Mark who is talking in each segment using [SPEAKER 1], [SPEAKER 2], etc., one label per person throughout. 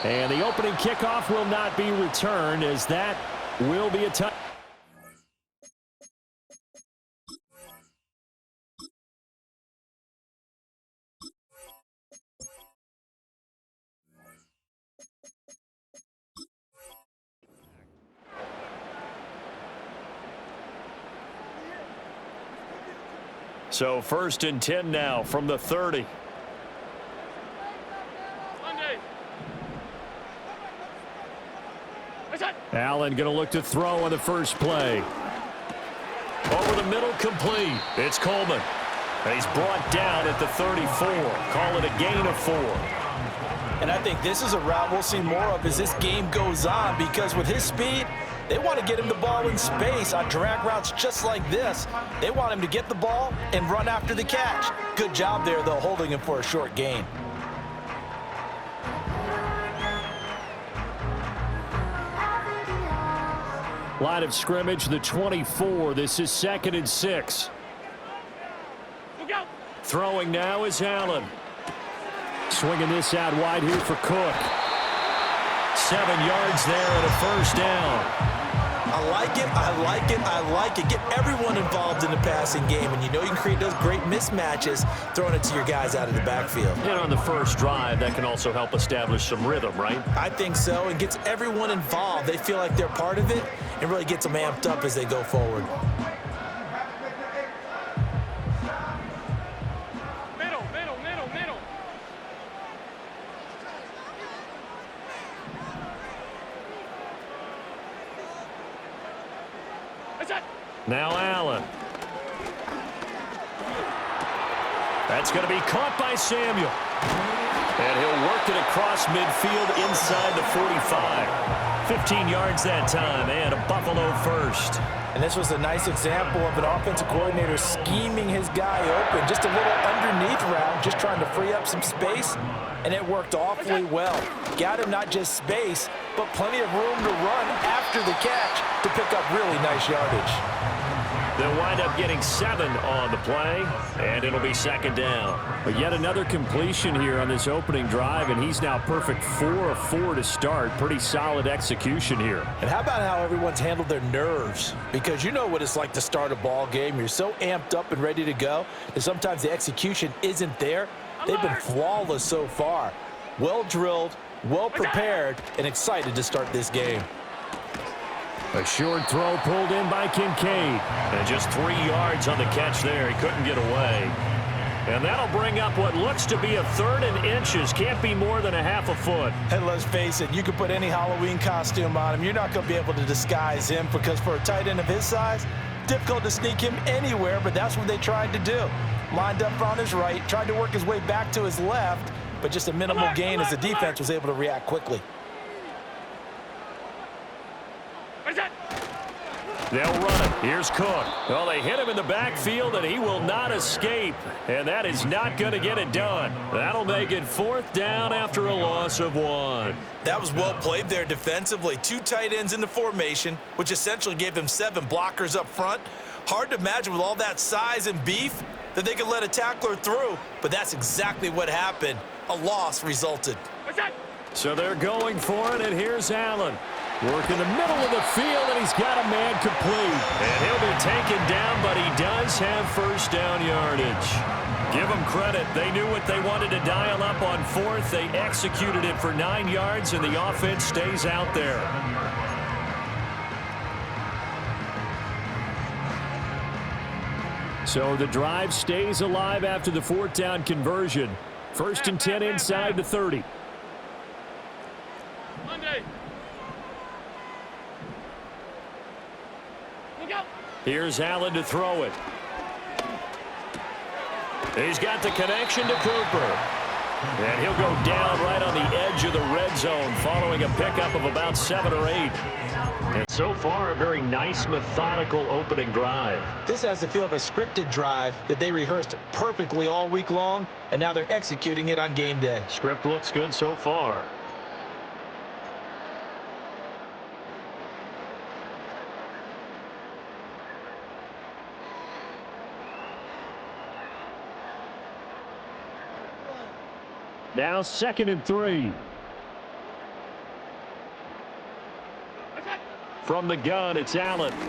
[SPEAKER 1] And the opening kickoff will not be returned, as that will be a touchdown. So 1st and 10 now from the 30. Allen going to look to throw on the first play. Over the middle, complete. It's Coleman. He's brought down at the 34. Call it a gain of 4.
[SPEAKER 2] And I think this is a route we'll see more of as this game goes on, because with his speed, they want to get him the ball in space on drag routes just like this. They want him to get the ball and run after the catch. Good job there, though, holding him for a short gain.
[SPEAKER 1] Line of scrimmage, the 24. This is 2nd and 6. Throwing now is Allen. Swinging this out wide here for Cook. 7 yards there and a first down.
[SPEAKER 2] I like it, I like it, I like it. Get everyone involved in the passing game, and you know you can create those great mismatches throwing it to your guys out of the backfield.
[SPEAKER 1] And on the first drive, that can also help establish some rhythm, right?
[SPEAKER 2] I think so, and gets everyone involved. They feel like they're part of it, and really gets them amped up as they go forward.
[SPEAKER 1] Now Allen. That's going to be caught by Samuel. And he'll work it across midfield inside the 45. 15 yards that time, and a Buffalo first.
[SPEAKER 2] And this was a nice example of an offensive coordinator scheming his guy open. Just a little underneath route, just trying to free up some space, and it worked awfully well. Got him not just space, but plenty of room to run after the catch to pick up really nice yardage.
[SPEAKER 1] They'll wind up getting 7 on the play, and it'll be 2nd down. But yet another completion here on this opening drive, and he's now perfect 4 of 4 to start. Pretty solid execution here.
[SPEAKER 2] And how about how everyone's handled their nerves? Because you know what it's like to start a ball game. You're so amped up and ready to go, and sometimes the execution isn't there. They've been flawless so far. Well drilled, well prepared, and excited to start this game.
[SPEAKER 1] A short throw pulled in by Kincaid. And just 3 yards on the catch there. He couldn't get away. And that'll bring up what looks to be a 3rd and inches. Can't be more than a half a foot.
[SPEAKER 2] And let's face it, you can put any Halloween costume on him. You're not going to be able to disguise him, because for a tight end of his size, difficult to sneak him anywhere, but that's what they tried to do. Lined up on his right, tried to work his way back to his left, but just a minimal gain as the defense was able to react quickly.
[SPEAKER 1] They'll run it. Here's Cook. Well, they hit him in the backfield, and he will not escape. And that is not going to get it done. That'll make it 4th down after a loss of 1.
[SPEAKER 2] That was well played there defensively. 2 tight ends in the formation, which essentially gave them 7 blockers up front. Hard to imagine with all that size and beef that they could let a tackler through, but that's exactly what happened. A loss resulted.
[SPEAKER 1] So they're going for it, and here's Allen. Work in the middle of the field, and he's got a man complete. And he'll be taken down, but he does have first down yardage. Give them credit. They knew what they wanted to dial up on 4th. They executed it for 9 yards, and the offense stays out there. So the drive stays alive after the 4th down conversion. 1st and 10 inside the 30. Here's Allen to throw it. He's got the connection to Cooper. And he'll go down right on the edge of the red zone following a pickup of about 7 or 8. And so far, a very nice, methodical opening drive.
[SPEAKER 2] This has the feel of a scripted drive that they rehearsed perfectly all week long, and now they're executing it on game day.
[SPEAKER 1] Script looks good so far. Now 2nd and 3. From the gun, it's Allen. Open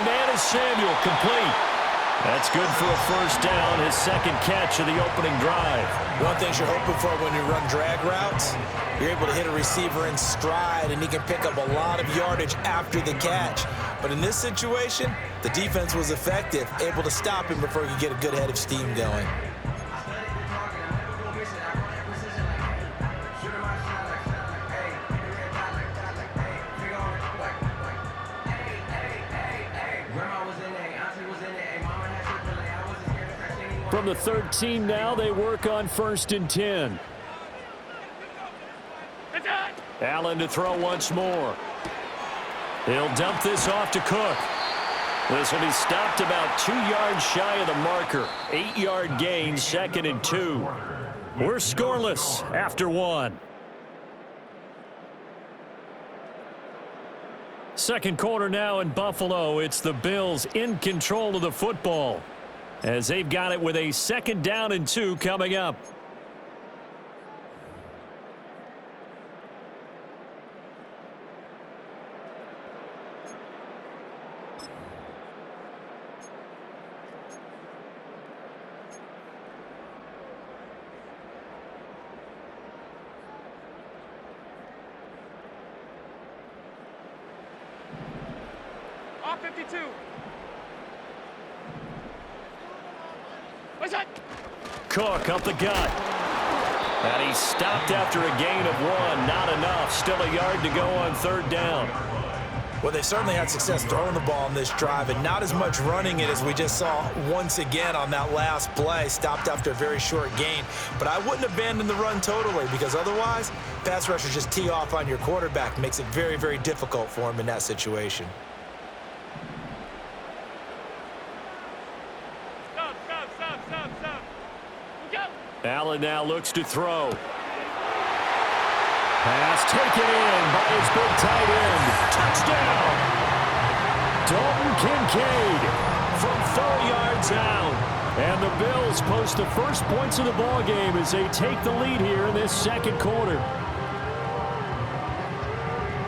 [SPEAKER 1] man is Samuel, complete. That's good for a first down, his second catch of the opening drive.
[SPEAKER 2] One thing you're hoping for when you run drag routes, you're able to hit a receiver in stride, and he can pick up a lot of yardage after the catch. But in this situation, the defense was effective, able to stop him before he could get a good head of steam going.
[SPEAKER 1] From the 13 now, they work on 1st and 10. Allen to throw once more. He'll dump this off to Cook. This will be stopped about 2 yards shy of the marker. 8-yard gain, 2nd and 2. We're scoreless after 1. Second quarter now in Buffalo. It's the Bills in control of the football, as they've got it with a 2nd down and 2 coming up.
[SPEAKER 3] Off 52.
[SPEAKER 1] Cook up the gut. And he stopped after a gain of 1. Not enough. Still a yard to go on 3rd down.
[SPEAKER 2] Well, they certainly had success throwing the ball on this drive, and not as much running it as we just saw once again on that last play. Stopped after a very short gain. But I wouldn't abandon the run totally, because otherwise, pass rushers just tee off on your quarterback. Makes it very, very difficult for him in that situation.
[SPEAKER 1] Allen now looks to throw. Pass taken in by his big tight end. Touchdown! Dalton Kincaid from 4 yards out. And the Bills post the first points of the ball game as they take the lead here in this second quarter.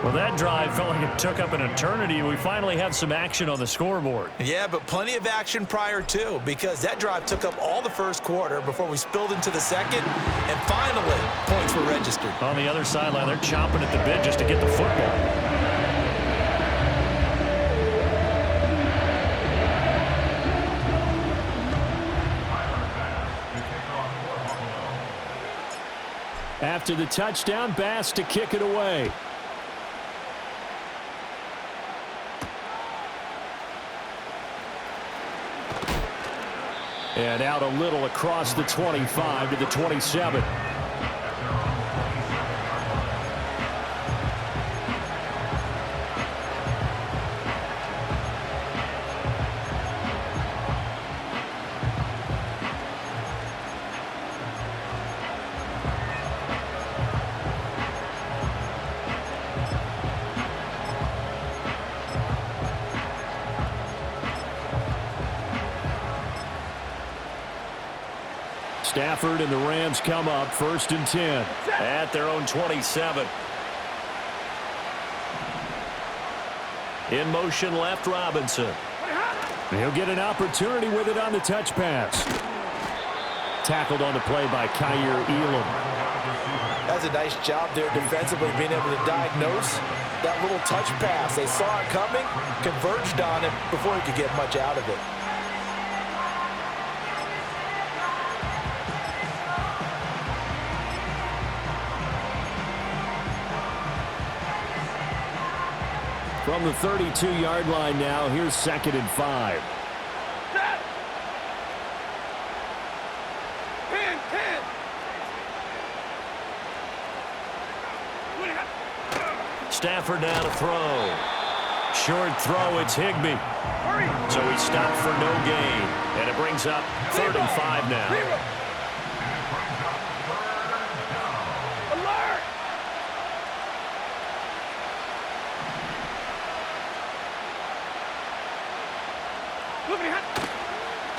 [SPEAKER 1] Well, that drive felt like it took up an eternity. We finally have some action on the scoreboard.
[SPEAKER 2] Yeah, but plenty of action prior to, because that drive took up all the first quarter before we spilled into the second, and finally, points were registered.
[SPEAKER 1] On the other sideline, they're chomping at the bit just to get the football. After the touchdown, Bass to kick it away. And out a little across the 25 to the 27. Stafford and the Rams come up 1st and 10 at their own 27. In motion left, Robinson. He'll get an opportunity with it on the touch pass. Tackled on the play by Kyer Elam.
[SPEAKER 2] That's a nice job there defensively, being able to diagnose that little touch pass. They saw it coming, converged on it before he could get much out of it.
[SPEAKER 1] From the 32-yard line now, here's 2nd and 5. Stafford now to throw. Short throw, it's Higbee. So he stopped for no gain. And it brings up 3rd and 5 now.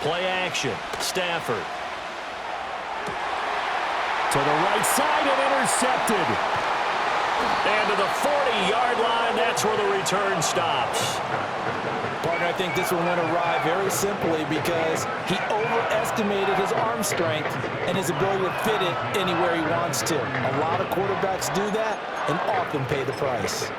[SPEAKER 1] Play action. Stafford. To the right side and intercepted. And to the 40-yard line, that's where the return stops.
[SPEAKER 2] Partner, I think this one went awry very simply because he overestimated his arm strength and his ability to fit it anywhere he wants to. A lot of quarterbacks do that and often pay the price.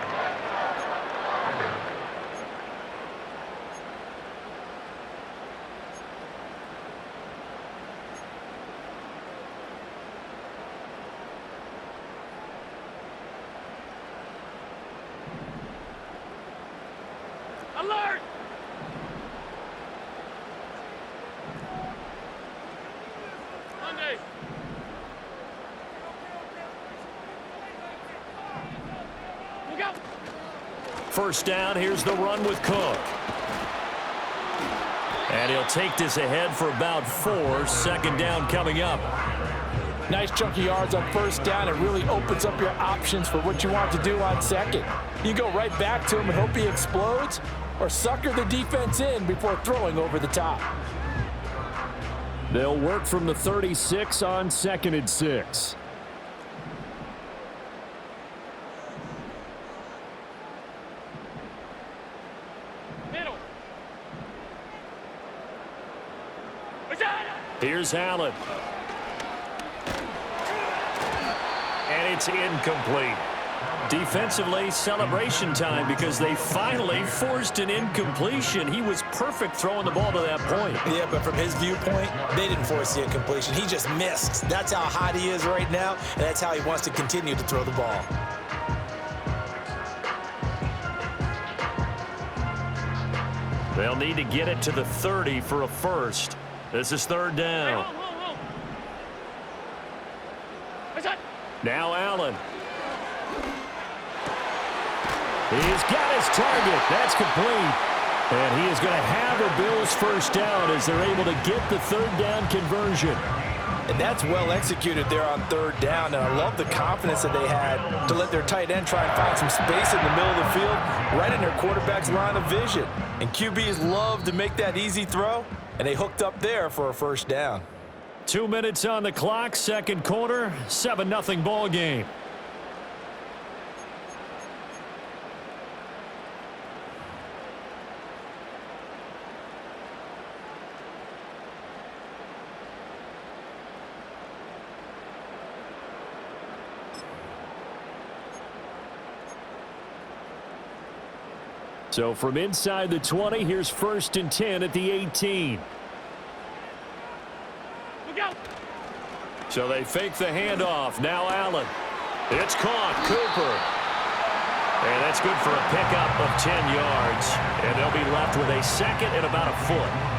[SPEAKER 3] Alert! Monday. Look out!
[SPEAKER 1] First down, here's the run with Cook. And he'll take this ahead for about 4. Second down coming up.
[SPEAKER 2] Nice chunk of yards on first down. It really opens up your options for what you want to do on second. You go right back to him and hope he explodes, or sucker the defense in before throwing over the top.
[SPEAKER 1] They'll work from the 36 on 2nd and 6.
[SPEAKER 3] Middle.
[SPEAKER 1] Here's Allen. And it's incomplete. Defensively, celebration time because they finally forced an incompletion. He was perfect throwing the ball to that point.
[SPEAKER 2] Yeah, but from his viewpoint, they didn't force the incompletion. He just missed. That's how hot he is right now, and that's how he wants to continue to throw the ball.
[SPEAKER 1] They'll need to get it to the 30 for a first. This is third down. Now Allen. He's got his target. That's complete. And he is going to have a Bills first down as they're able to get the third down conversion.
[SPEAKER 2] And that's well executed there on third down. And I love the confidence that they had to let their tight end try and find some space in the middle of the field, right in their quarterback's line of vision. And QBs love to make that easy throw, and they hooked up there for a first down.
[SPEAKER 1] 2 minutes on the clock, second quarter, 7-0 ball game. So from inside the 20, here's 1st and 10 at the 18.
[SPEAKER 3] Look out!
[SPEAKER 1] So they fake the handoff. Now Allen. It's caught. Cooper. And that's good for a pickup of 10 yards. And they'll be left with a second and about a foot.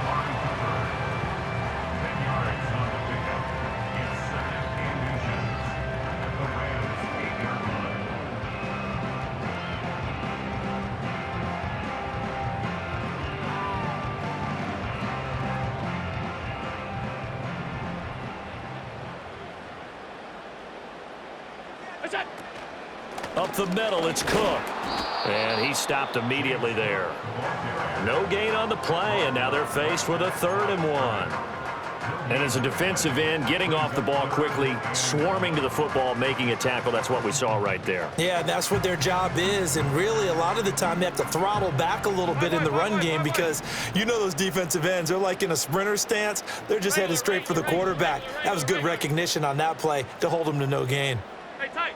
[SPEAKER 1] Up the middle, it's Cook. And he stopped immediately there. No gain on the play, and now they're faced with a 3rd and 1. And as a defensive end, getting off the ball quickly, swarming to the football, making a tackle, that's what we saw right there.
[SPEAKER 2] Yeah, that's what their job is, and really a lot of the time they have to throttle back a little bit in the run game because you know those defensive ends, they're like in a sprinter stance. They're just headed straight for the quarterback. That was good recognition on that play to hold them to no gain.
[SPEAKER 3] Hey, tight.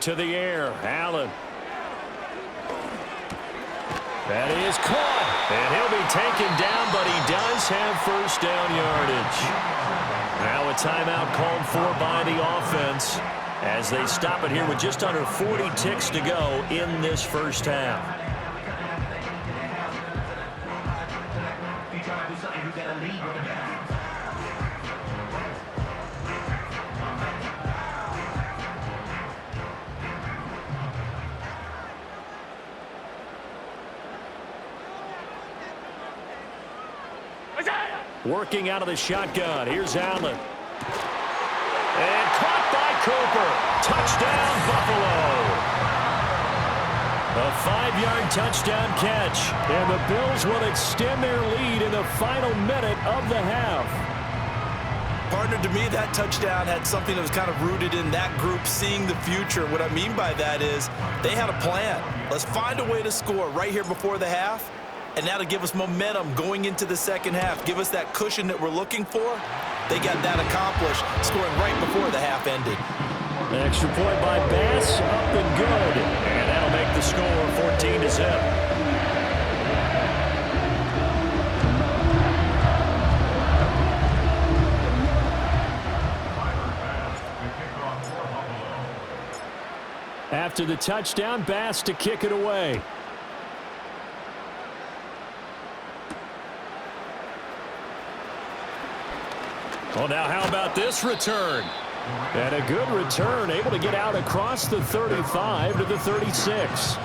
[SPEAKER 1] To the air, Allen. That is caught. And he'll be taken down, but he does have first down yardage. Now a timeout called for by the offense as they stop it here with just under 40 ticks to go in this first half. Working out of the shotgun. Here's Allen. And caught by Cooper. Touchdown, Buffalo. A 5-yard touchdown catch. And the Bills will extend their lead in the final minute of the half.
[SPEAKER 2] Partner, to me, that touchdown had something that was kind of rooted in that group seeing the future. What I mean by that is they had a plan. Let's find a way to score right here before the half, and that'll give us momentum going into the second half, give us that cushion that we're looking for. They got that accomplished, scoring right before the half ended.
[SPEAKER 1] An extra point by Bass, up and good. And that'll make the score 14-0. After the touchdown, Bass to kick it away. Well, now how about this return? And a good return, able to get out across the 35 to the 36.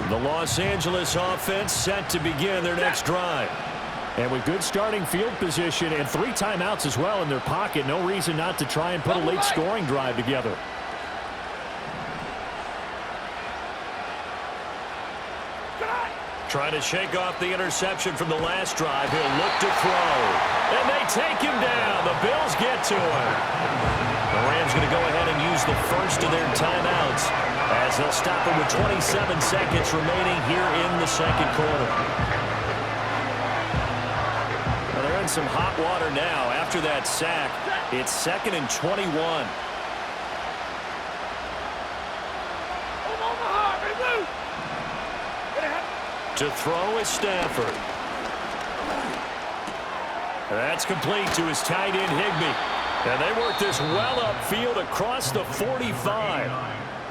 [SPEAKER 1] The Los Angeles offense set to begin their next drive. And with good starting field position and 3 timeouts as well in their pocket, no reason not to try and put a late scoring drive together. Trying to shake off the interception from the last drive. He'll look to throw. And they take him down. The Bills get to him. The Rams going to go ahead and use the first of their timeouts as they'll stop him with 27 seconds remaining here in the second quarter. They're in some hot water now. After that sack, it's 2nd and 21. To throw is Stafford. That's complete to his tight end, Higbee. And they work this well upfield across the 45.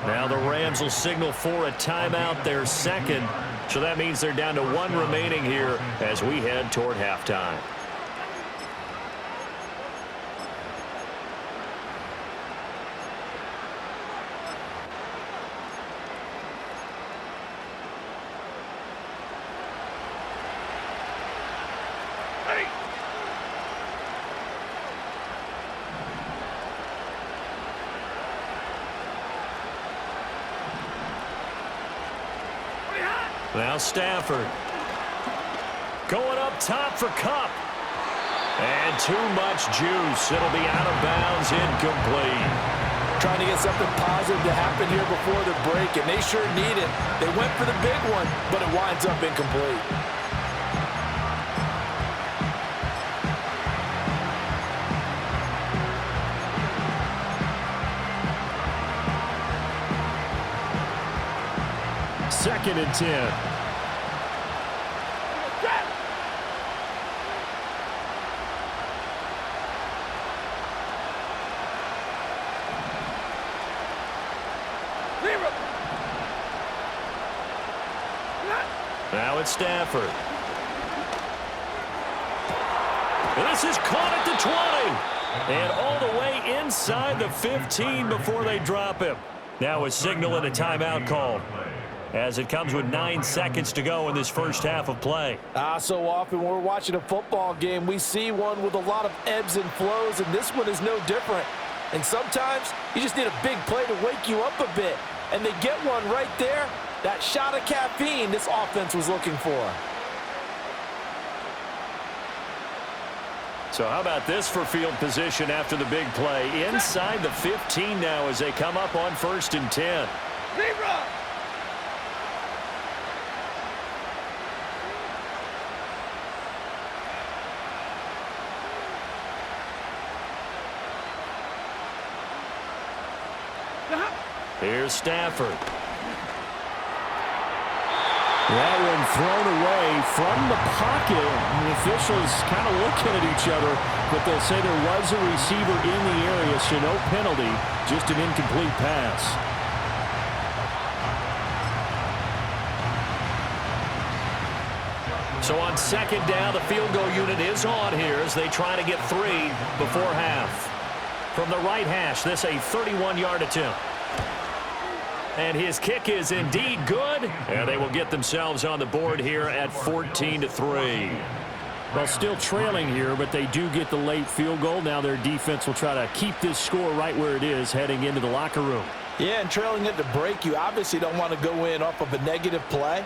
[SPEAKER 1] Now the Rams will signal for a timeout, their second. So that means they're down to 1 remaining here as we head toward halftime. Now Stafford going up top for Kupp. And too much juice. It'll be out of bounds, incomplete.
[SPEAKER 2] Trying to get something positive to happen here before the break, and they sure need it. They went for the big one, but it winds up incomplete.
[SPEAKER 1] Second and 10. Now it's Stafford. And this is caught at the 20. And all the way inside the 15 before they drop him. Now a signal and a timeout call, as it comes with 9 seconds to go in this first half of play.
[SPEAKER 2] So often when we're watching a football game, we see one with a lot of ebbs and flows, and this one is no different. And sometimes you just need a big play to wake you up a bit. And they get one right there. That shot of caffeine this offense was looking for.
[SPEAKER 1] So how about this for field position after the big play? Inside the 15 now as they come up on 1st and 10. Here's Stafford. That one thrown away from the pocket. The officials kind of looking at each other, but they'll say there was a receiver in the area, so no penalty, just an incomplete pass. So on 2nd down, the field goal unit is on here as they try to get 3 before half. From the right hash, this a 31-yard attempt. And his kick is indeed good. And they will get themselves on the board here at 14-3. Well, still trailing here, but they do get the late field goal. Now their defense will try to keep this score right where it is heading into the locker room.
[SPEAKER 2] Yeah, and trailing it to break, you obviously don't want to go in off of a negative play.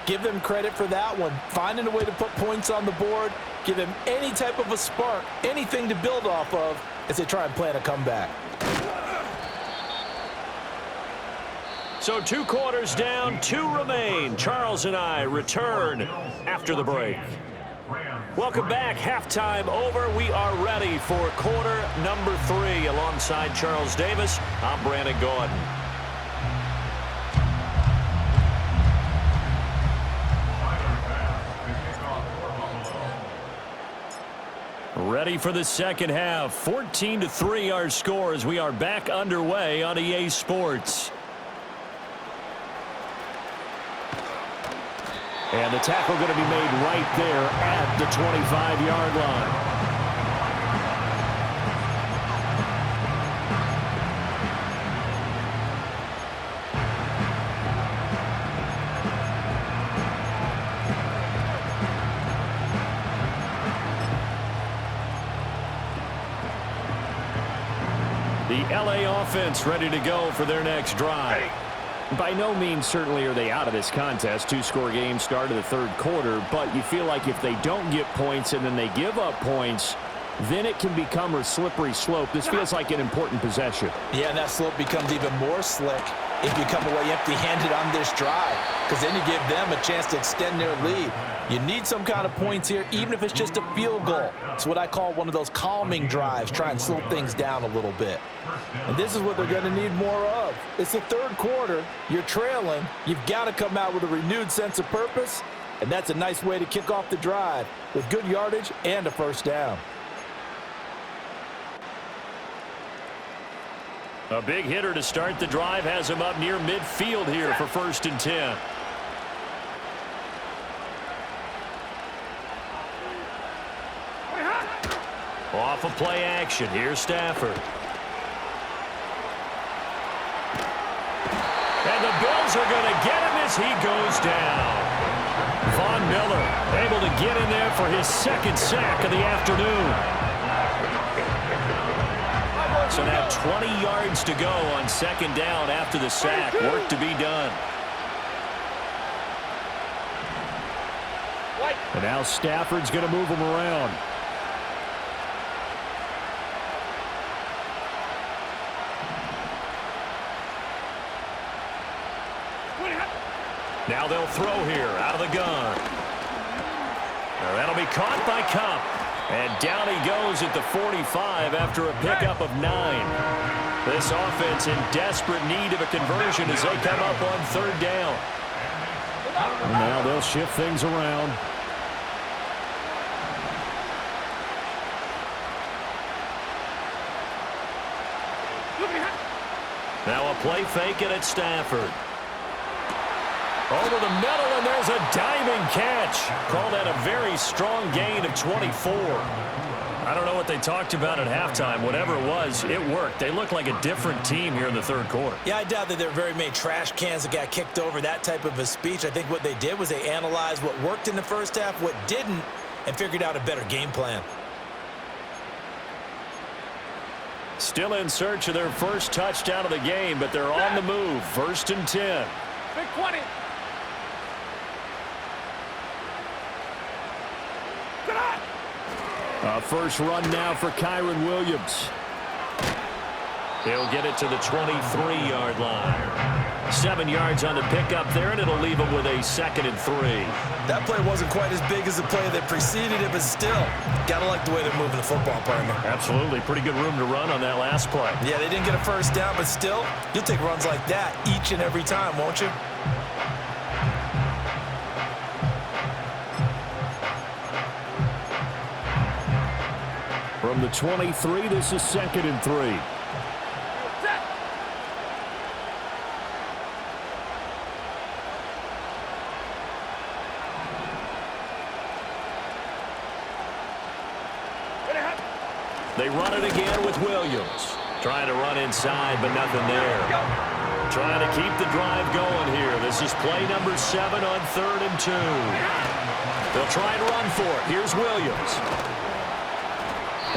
[SPEAKER 2] Give them credit for that one. Finding a way to put points on the board, give them any type of a spark, anything to build off of as they try and plan a comeback.
[SPEAKER 1] So 2 quarters down, 2 remain. Charles and I return after the break. Welcome back. Halftime over. We are ready for quarter number 3. Alongside Charles Davis, I'm Brandon Gordon. Ready for the second half. 14-3 our score as we are back underway on EA Sports. And the tackle going to be made right there at the 25-yard line. The LA offense ready to go for their next drive. By no means certainly are they out of this contest. 2-score game start of the third quarter, but you feel like if they don't get points and then they give up points, then it can become a slippery slope. This feels like an important possession.
[SPEAKER 2] Yeah, and that slope becomes even more slick if you come away empty-handed on this drive, because then you give them a chance to extend their lead. You need some kind of points here, even if it's just a field goal. It's what I call one of those calming drives, try and slow things down a little bit. And this is what they're going to need more of. It's the third quarter. You're trailing. You've got to come out with a renewed sense of purpose, and that's a nice way to kick off the drive with good yardage and a first down.
[SPEAKER 1] A big hitter to start the drive has him up near midfield here for 1st and 10. Off of play action. Here's Stafford. And the Bills are going to get him as he goes down. Von Miller able to get in there for his 2nd sack of the afternoon. So now 20 yards to go on 2nd down after the sack. Work to be done. And now Stafford's going to move him around. Now they'll throw here out of the gun. Now that'll be caught by Cup. And down he goes at the 45 after a pickup of 9. This offense in desperate need of a conversion as they come up on 3rd down. And now they'll shift things around. Now a play fake and it's Stafford. Over the middle, and there's a diving catch. Call that a very strong gain of 24. I don't know what they talked about at halftime. Whatever it was, it worked. They look like a different team here in the third quarter.
[SPEAKER 2] Yeah, I doubt that there were very many trash cans that got kicked over, that type of a speech. I think what they did was they analyzed what worked in the first half, what didn't, and figured out a better game plan.
[SPEAKER 1] Still in search of their first touchdown of the game, but they're on the move. 1st and 10.
[SPEAKER 3] Big 20.
[SPEAKER 1] First run now for Kyron Williams. He'll get it to the 23-yard line. 7 yards on the pickup there, and it'll leave him with a 2nd and 3.
[SPEAKER 2] That play wasn't quite as big as the play that preceded it, but still, gotta like the way they're moving the football, partner.
[SPEAKER 1] Absolutely. Pretty good room to run on that last play.
[SPEAKER 2] Yeah, they didn't get a first down, but still, you'll take runs like that each and every time, won't you?
[SPEAKER 1] From the 23, this is 2nd and 3. They run it again with Williams. Trying to run inside, but nothing there. Trying to keep the drive going here. This is play number 7 on 3rd and 2. They'll try and run for it. Here's Williams.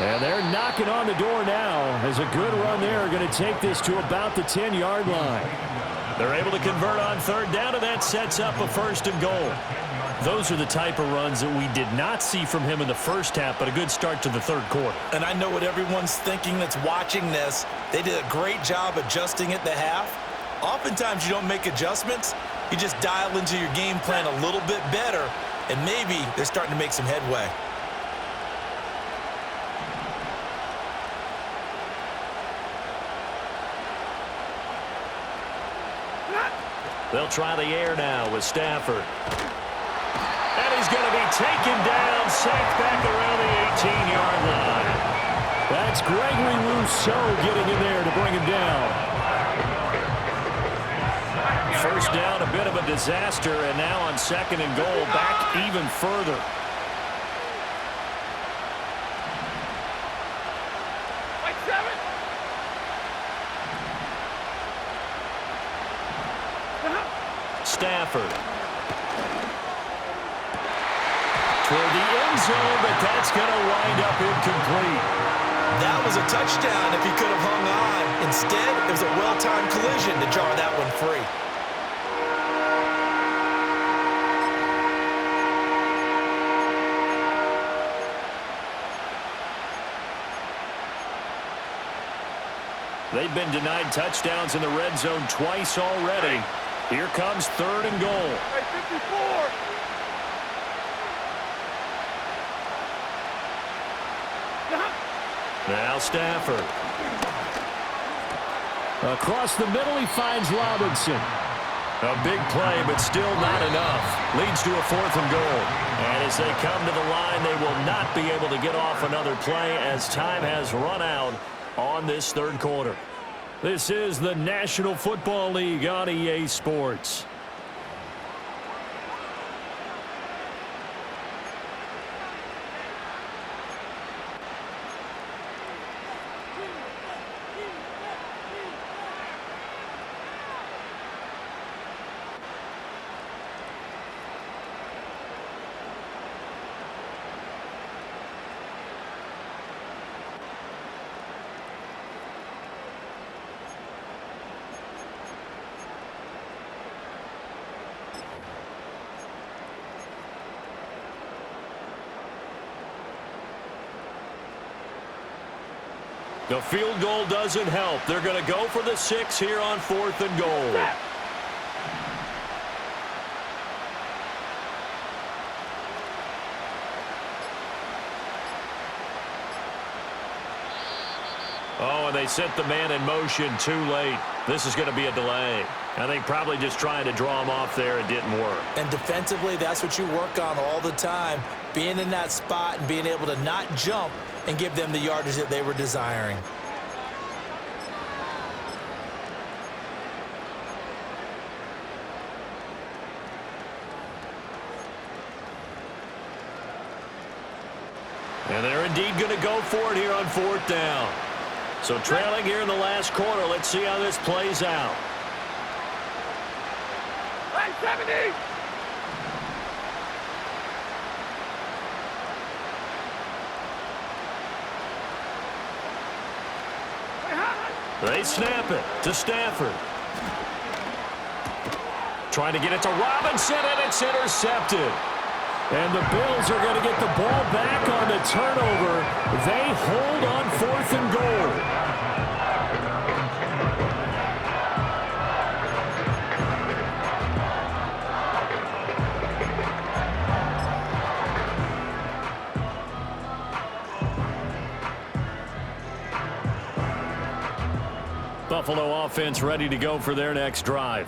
[SPEAKER 1] And they're knocking on the door now as a good run there are going to take this to about the 10-yard line. They're able to convert on 3rd down, and that sets up a 1st and goal. Those are the type of runs that we did not see from him in the first half, but a good start to the 3rd quarter.
[SPEAKER 2] And I know what everyone's thinking that's watching this. They did a great job adjusting at the half. Oftentimes you don't make adjustments. You just dial into your game plan a little bit better, and maybe they're starting to make some headway.
[SPEAKER 1] They'll try the air now with Stafford. And he's going to be taken down, sacked back around the 18-yard line. That's Gregory Rousseau getting in there to bring him down. First down, a bit of a disaster, and now on 2nd and goal, back even further. Stafford. Toward the end zone, but that's going to wind up incomplete.
[SPEAKER 2] That was a touchdown if he could have hung on. Instead, it was a well-timed collision to jar that one free.
[SPEAKER 1] They've been denied touchdowns in the red zone twice already. Here comes 3rd and goal.
[SPEAKER 3] Hey, 54.
[SPEAKER 1] Now Stafford. Across the middle, he finds Robinson. A big play, but still not enough. Leads to a 4th and goal. And as they come to the line, they will not be able to get off another play as time has run out on this 3rd quarter. This is the National Football League on EA Sports. The field goal doesn't help. They're going to go for the 6 here on 4th and goal. Oh, and they set the man in motion too late. This is going to be a delay. I think probably just trying to draw him off there. It didn't work.
[SPEAKER 2] And defensively, that's what you work on all the time. Being in that spot and being able to not jump and give them the yardage that they were desiring.
[SPEAKER 1] And they're indeed going to go for it here on 4th down. So trailing here in the last quarter, let's see how this plays out.
[SPEAKER 3] 70.
[SPEAKER 1] They snap it to Stafford. Trying to get it to Robinson, and it's intercepted. And the Bills are going to get the ball back on the turnover. They hold on 4th and goal. Buffalo offense ready to go for their next drive.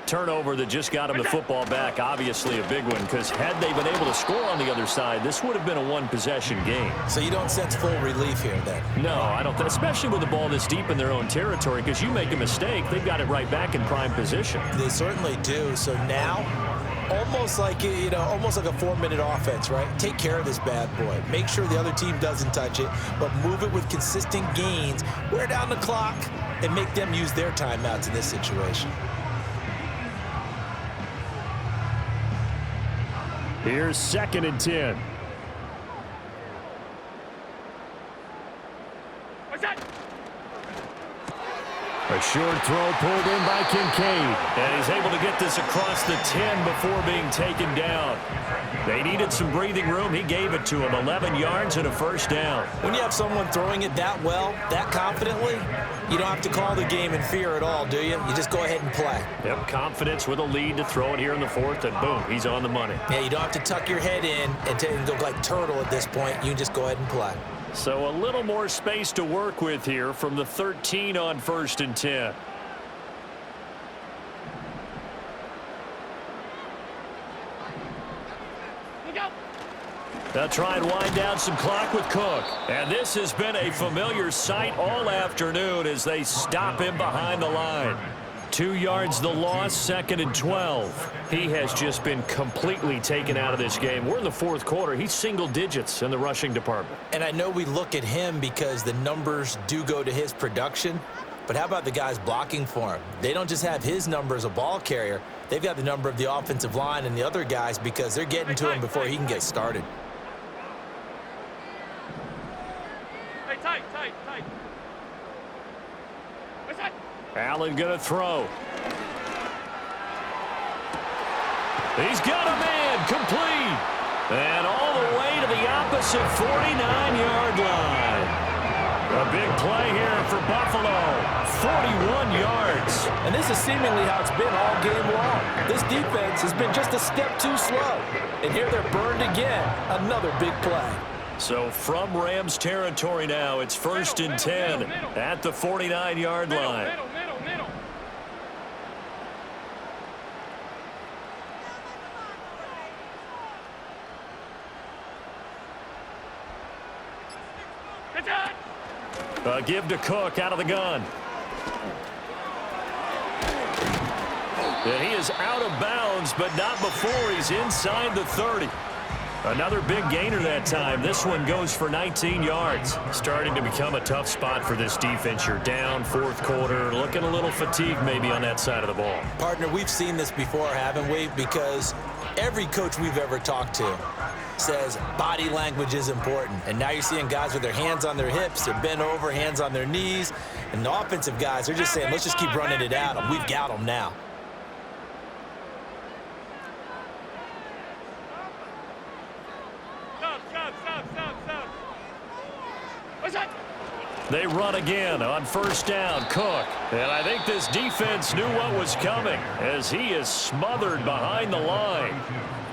[SPEAKER 1] Turnover that just got them the football back, obviously a big one, because had they been able to score on the other side, this would have been a one-possession game.
[SPEAKER 2] So you don't sense full relief here then?
[SPEAKER 1] No, I don't, especially with the ball this deep in their own territory, because you make a mistake, they've got it right back in prime position.
[SPEAKER 2] They certainly do. So now, almost like a 4-minute offense, right? Take care of this bad boy. Make sure the other team doesn't touch it, but move it with consistent gains. Wear down the clock. and make them use their timeouts in this situation.
[SPEAKER 1] Here's 2nd and 10. A short throw pulled in by Kincaid. And he's able to get this across the 10 before being taken down. They needed some breathing room. He gave it to him. 11 yards and a first down.
[SPEAKER 2] When you have someone throwing it that well, that confidently, you don't have to call the game in fear at all, do you? You just go ahead and play.
[SPEAKER 1] Yep, confidence with a lead to throw it here in the 4th, and boom, he's on the money.
[SPEAKER 2] Yeah, you don't have to tuck your head in and go like turtle at this point. You can just go ahead and play.
[SPEAKER 1] So a little more space to work with here from the 13 on 1st and 10. They'll try and wind down some clock with Cook. And this has been a familiar sight all afternoon as they stop him behind the line. 2 yards the loss, 2nd and 12. He has just been completely taken out of this game. We're in the 4th quarter. He's single digits in the rushing department.
[SPEAKER 2] And I know we look at him because the numbers do go to his production, but how about the guys blocking for him? They don't just have his number as a ball carrier. They've got the number of the offensive line and the other guys because they're getting to him before he can get started.
[SPEAKER 3] Tight.
[SPEAKER 1] Allen going to throw. He's got a man complete. And all the way to the opposite 49-yard line. A big play here for Buffalo. 41 yards.
[SPEAKER 2] And this is seemingly how it's been all game long. This defense has been just a step too slow. And here they're burned again. Another big play.
[SPEAKER 1] So from Rams territory now, it's 1st and 10 at the 49-yard line.
[SPEAKER 3] Middle.
[SPEAKER 1] Give to Cook out of the gun. And he is out of bounds, but not before he's inside the 30. Another big gainer that time. This one goes for 19 yards. Starting to become a tough spot for this defense. You're down 4th quarter, looking a little fatigued maybe on that side of the ball.
[SPEAKER 2] Partner, we've seen this before, haven't we? Because every coach we've ever talked to says body language is important. And now you're seeing guys with their hands on their hips, they're bent over, hands on their knees. And the offensive guys are just saying, let's just keep running it at them. We've got them now.
[SPEAKER 1] They run again on 1st down. Cook. And I think this defense knew what was coming as he is smothered behind the line.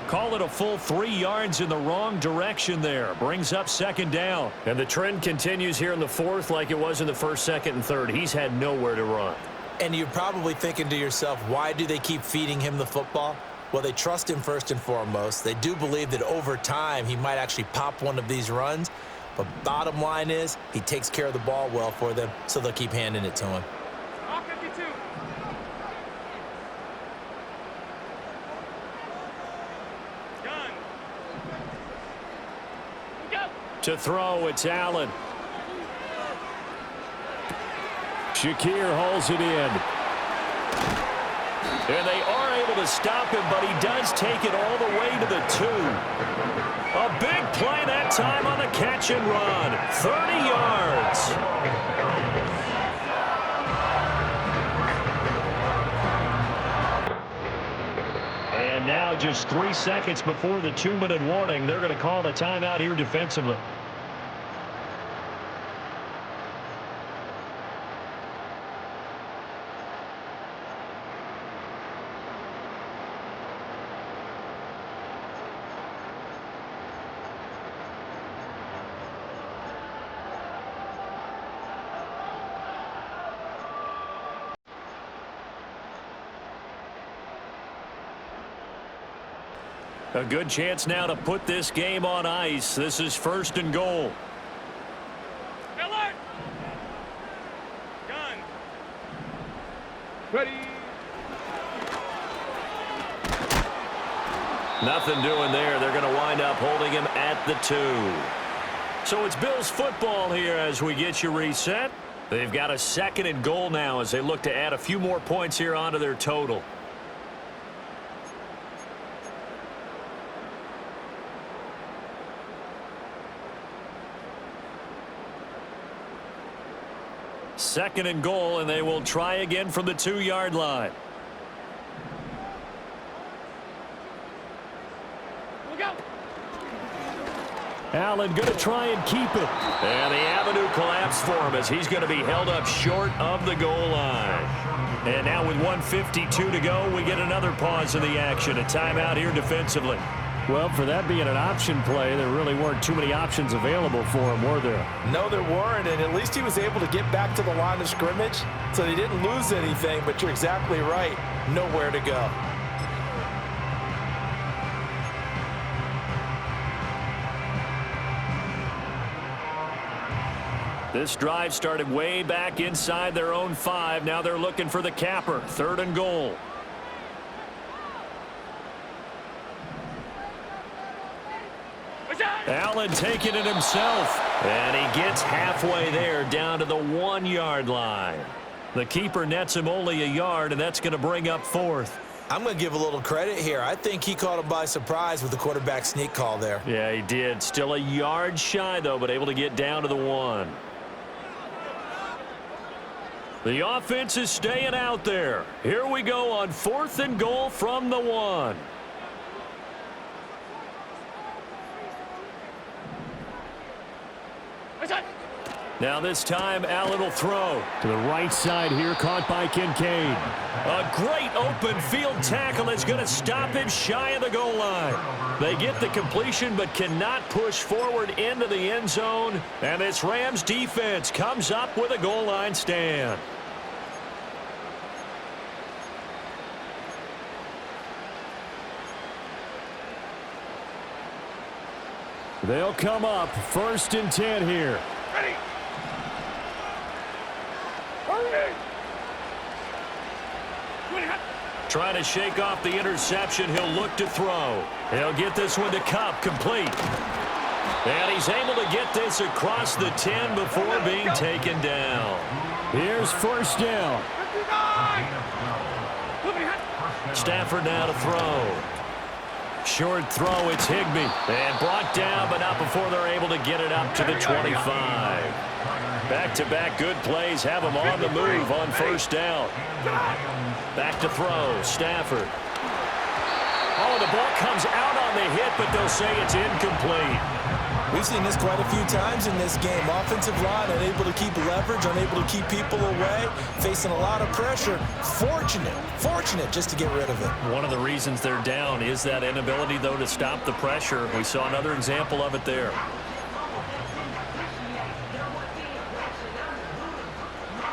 [SPEAKER 1] Call it a full 3 yards in the wrong direction there. Brings up 2nd down. And the trend continues here in the 4th like it was in the 1st, 2nd, and 3rd. He's had nowhere to run.
[SPEAKER 2] And you're probably thinking to yourself, why do they keep feeding him the football? Well, they trust him first and foremost. They do believe that over time he might actually pop one of these runs. But bottom line is he takes care of the ball well for them, so they'll keep handing it to him.
[SPEAKER 1] To throw, it's Allen. Shakir holds it in. And they are able to stop him, but he does take it all the way to the 2. A big play that time on the catch and run. 30 yards. And now just 3 seconds before the 2-minute warning, they're going to call the timeout here defensively. A good chance now to put this game on ice. This is 1st and goal.
[SPEAKER 3] Alert! Gun. Ready.
[SPEAKER 1] Nothing doing there. They're going to wind up holding him at the 2. So it's Bills football here as we get you reset. They've got a 2nd and goal now as they look to add a few more points here onto their total. Second and goal, and they will try again from the 2-yard line.
[SPEAKER 3] Look out.
[SPEAKER 1] Allen going to try and keep it. And the avenue collapsed for him as he's going to be held up short of the goal line. And now with 1:52 to go, we get another pause in the action. A timeout here defensively.
[SPEAKER 4] Well, for that being an option play, there really weren't too many options available for him, were there?
[SPEAKER 2] No, there weren't, and at least he was able to get back to the line of scrimmage, so they didn't lose anything, but you're exactly right. Nowhere to go.
[SPEAKER 1] This drive started way back inside their own 5. Now they're looking for the capper. 3rd and goal. Allen taking it himself. And he gets halfway there down to the 1-yard line. The keeper nets him only a yard, and that's going to bring up 4th.
[SPEAKER 2] I'm going to give a little credit here. I think he caught him by surprise with the quarterback sneak call there.
[SPEAKER 1] Yeah, he did. Still a yard shy, though, but able to get down to the 1. The offense is staying out there. Here we go on 4th and goal from the 1. Now this time, Allen will throw.
[SPEAKER 4] To the right side here, caught by Kincaid.
[SPEAKER 1] A great open field tackle that's going to stop him shy of the goal line. They get the completion but cannot push forward into the end zone. And this Rams defense comes up with a goal line stand.
[SPEAKER 4] They'll come up 1st and 10 here.
[SPEAKER 3] Ready. Hurry.
[SPEAKER 1] Trying to shake off the interception. He'll look to throw. He'll get this one to Kupp, complete. And he's able to get this across the 10 before being taken down.
[SPEAKER 4] Here's 1st down.
[SPEAKER 3] 59.
[SPEAKER 1] Stafford now to throw. Short throw, it's Higbee. And brought down, but not before they're able to get it up to the 25. Back-to-back good plays have them on the move on 1st down. Back to throw, Stafford. Oh, the ball comes out on the hit, but they'll say it's incomplete.
[SPEAKER 2] We've seen this quite a few times in this game. Offensive line unable to keep leverage, unable to keep people away, facing a lot of pressure. Fortunate just to get rid of it.
[SPEAKER 1] One of the reasons they're down is that inability, though, to stop the pressure. We saw another example of it there.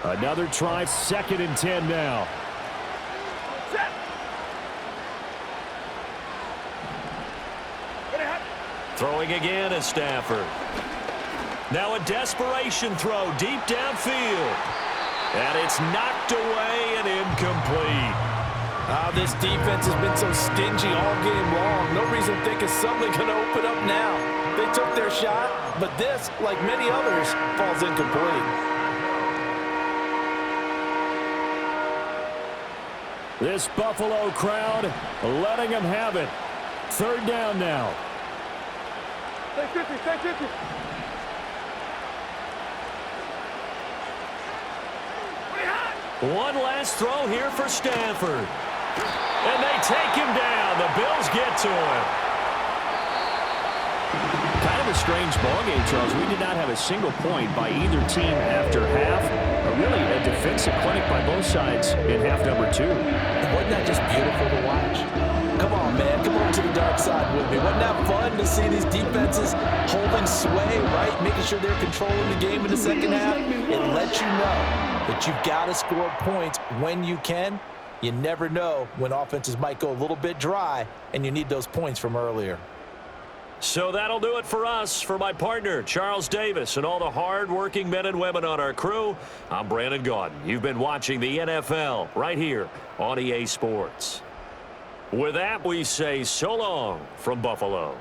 [SPEAKER 4] Another try, 2nd and 10 now.
[SPEAKER 1] Throwing again is Stafford. Now a desperation throw deep downfield. And it's knocked away and incomplete.
[SPEAKER 2] This defense has been so stingy all game long. No reason to think it's suddenly going to open up now. They took their shot, but this, like many others, falls incomplete.
[SPEAKER 4] This Buffalo crowd letting them have it. 3rd down now.
[SPEAKER 3] Stay 50, stay 50.
[SPEAKER 1] One last throw here for Stafford. And they take him down. The Bills get to him.
[SPEAKER 4] Kind of a strange ballgame, Charles. We did not have a single point by either team after half. Really a defensive clinic by both sides in half number 2.
[SPEAKER 2] Wasn't that just beautiful to watch? Come on, man. Come over to the dark side with me. Wasn't that fun to see these defenses holding sway, right? Making sure they're controlling the game in the second half. It lets you know that you've got to score points when you can. You never know when offenses might go a little bit dry, and you need those points from earlier.
[SPEAKER 1] So that'll do it for us. For my partner, Charles Davis, and all the hard-working men and women on our crew, I'm Brandon Gaudin. You've been watching the NFL right here on EA Sports. With that, we say so long from Buffalo.